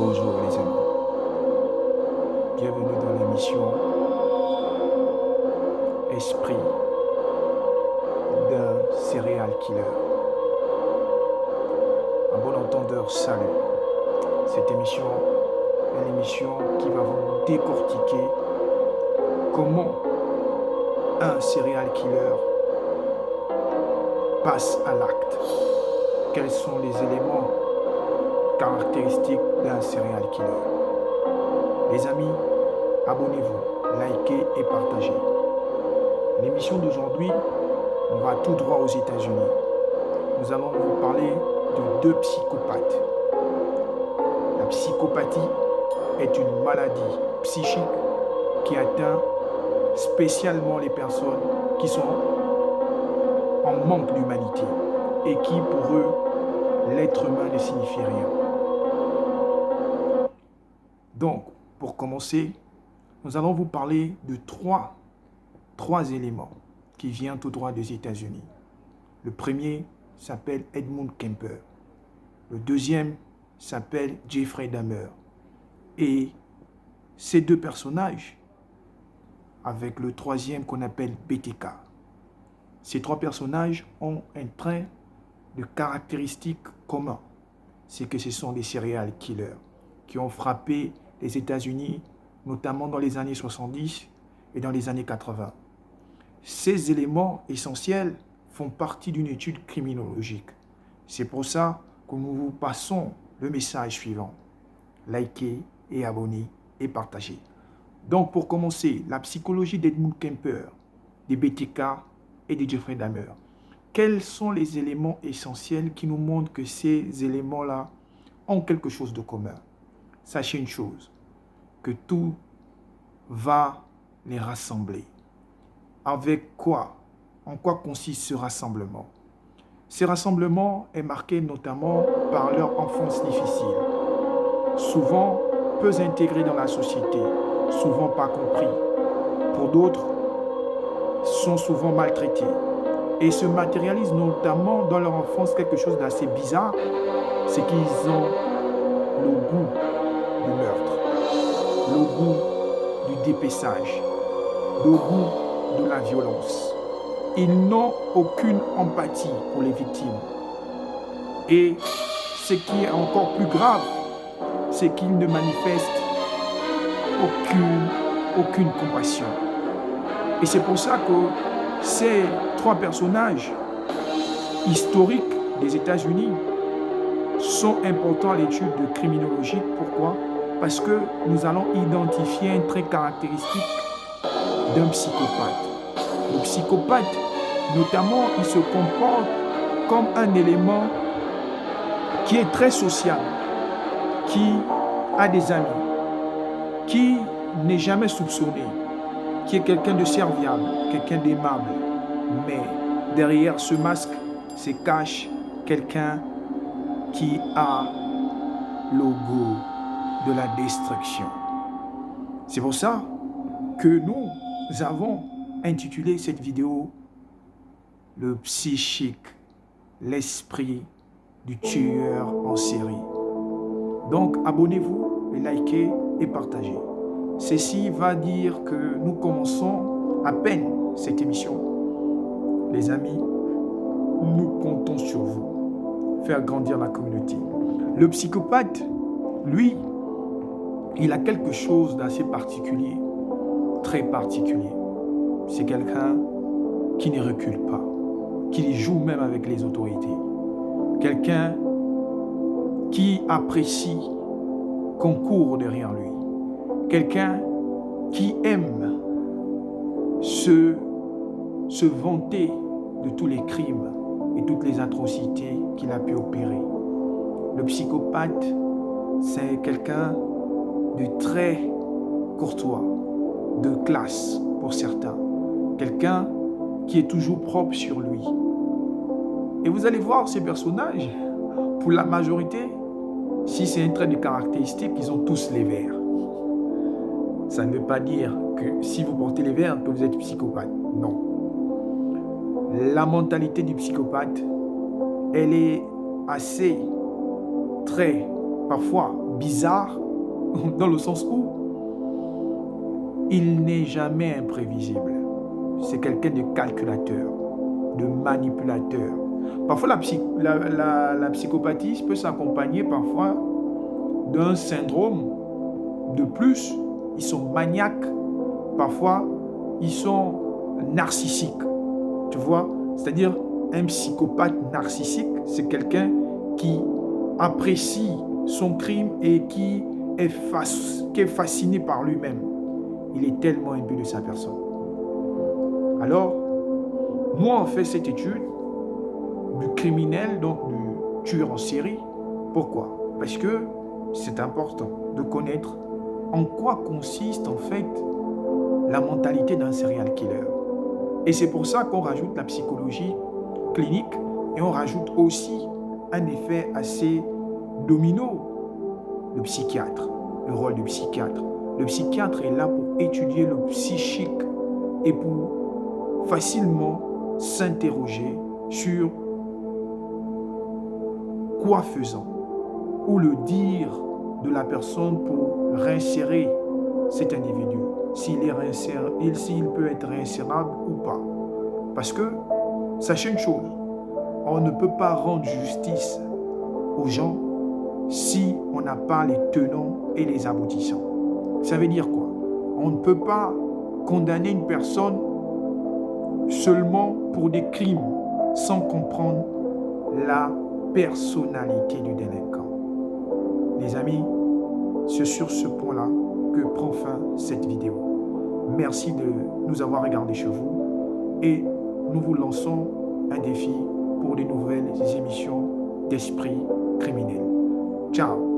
Bonjour les amis, bienvenue dans l'émission Esprit d'un serial killer. Un bon entendeur, salut. Cette émission est l'émission qui va vous décortiquer comment un serial killer passe à l'acte. Quels sont les éléments caractéristiques d'un serial killer. Les amis, abonnez-vous, likez et partagez. L'émission d'aujourd'hui, on va tout droit aux États-Unis. Nous allons vous parler de deux psychopathes. La psychopathie est une maladie psychique qui atteint spécialement les personnes qui sont en manque d'humanité et qui, pour eux, l'être humain ne signifie rien. Donc, pour commencer, nous allons vous parler de trois éléments qui viennent tout droit des États-Unis. Le premier s'appelle Edmund Kemper. Le deuxième s'appelle Jeffrey Dahmer. Et ces deux personnages, avec le troisième qu'on appelle BTK, ces trois personnages ont un trait de caractéristiques communs. C'est que ce sont des serial killers qui ont frappé les États-Unis, notamment dans les années 70 et dans les années 80. Ces éléments essentiels font partie d'une étude criminologique. C'est pour ça que nous vous passons le message suivant. Likez et abonnez et partagez. Donc pour commencer, la psychologie d'Edmund Kemper, des BTK et de Jeffrey Dahmer. Quels sont les éléments essentiels qui nous montrent que ces éléments-là ont quelque chose de commun? Sachez une chose, que tout va les rassembler. Avec quoi? En quoi consiste ce rassemblement? Ce rassemblement est marqué notamment par leur enfance difficile, souvent peu intégrés dans la société, souvent pas compris. Pour d'autres, sont souvent maltraités et se matérialisent notamment dans leur enfance quelque chose d'assez bizarre, c'est qu'ils ont le goût du meurtre, le goût du dépeçage, le goût de la violence. Ils n'ont aucune empathie pour les victimes. Et ce qui est encore plus grave, c'est qu'ils ne manifestent aucune compassion. Et c'est pour ça que ces trois personnages historiques des États-Unis sont importants à l'étude de criminologie. Pourquoi? Parce que nous allons identifier un trait caractéristique d'un psychopathe. Le psychopathe, notamment, il se comporte comme un élément qui est très social, qui a des amis, qui n'est jamais soupçonné, qui est quelqu'un de serviable, quelqu'un d'aimable. Mais derrière ce masque se cache quelqu'un qui a le goût de la destruction. C'est pour ça que nous avons intitulé cette vidéo « Le psychique, l'esprit du tueur en série ». Donc abonnez-vous, likez et partagez. Ceci va dire que nous commençons à peine cette émission. Les amis, nous comptons sur vous. Faire grandir la communauté. Le psychopathe, lui, il a quelque chose d'assez particulier, très particulier. C'est quelqu'un qui ne recule pas, qui joue même avec les autorités. Quelqu'un qui apprécie qu'on court derrière lui. Quelqu'un qui aime se vanter de tous les crimes et toutes les atrocités qu'il a pu opérer. Le psychopathe, c'est quelqu'un de très courtois, de classe pour certains. Quelqu'un qui est toujours propre sur lui. Et vous allez voir ces personnages, pour la majorité, si c'est un trait de caractéristique, ils ont tous les verres. Ça ne veut pas dire que si vous portez les verres, que vous êtes psychopathe. Non. La mentalité du psychopathe, elle est assez, très, parfois, bizarre, dans le sens où il n'est jamais imprévisible. C'est quelqu'un de calculateur, de manipulateur. Parfois, la psychopathie peut s'accompagner parfois d'un syndrome de plus. Ils sont maniaques, parfois ils sont narcissiques. Tu vois, c'est-à-dire un psychopathe narcissique, c'est quelqu'un qui apprécie son crime et qui est fasciné par lui-même. Il est tellement imbu de sa personne. Alors, moi, on fait cette étude du criminel, donc du tueur en série. Pourquoi? Parce que c'est important de connaître en quoi consiste en fait la mentalité d'un serial killer. Et c'est pour ça qu'on rajoute la psychologie clinique et on rajoute aussi un effet assez domino, le psychiatre, le rôle du psychiatre. Le psychiatre est là pour étudier le psychique et pour facilement s'interroger sur quoi faisant ou le dire de la personne pour réinsérer cet individu, s'il peut être réinsérable ou pas. Parce que, sachez une chose, on ne peut pas rendre justice aux gens si on n'a pas les tenants et les aboutissants. Ça veut dire quoi? On ne peut pas condamner une personne seulement pour des crimes sans comprendre la personnalité du délinquant. Les amis, c'est sur ce point-là que prend fin cette vidéo. Merci de nous avoir regardés chez vous et nous vous lançons un défi pour de nouvelles émissions d'Esprit criminel. Ciao!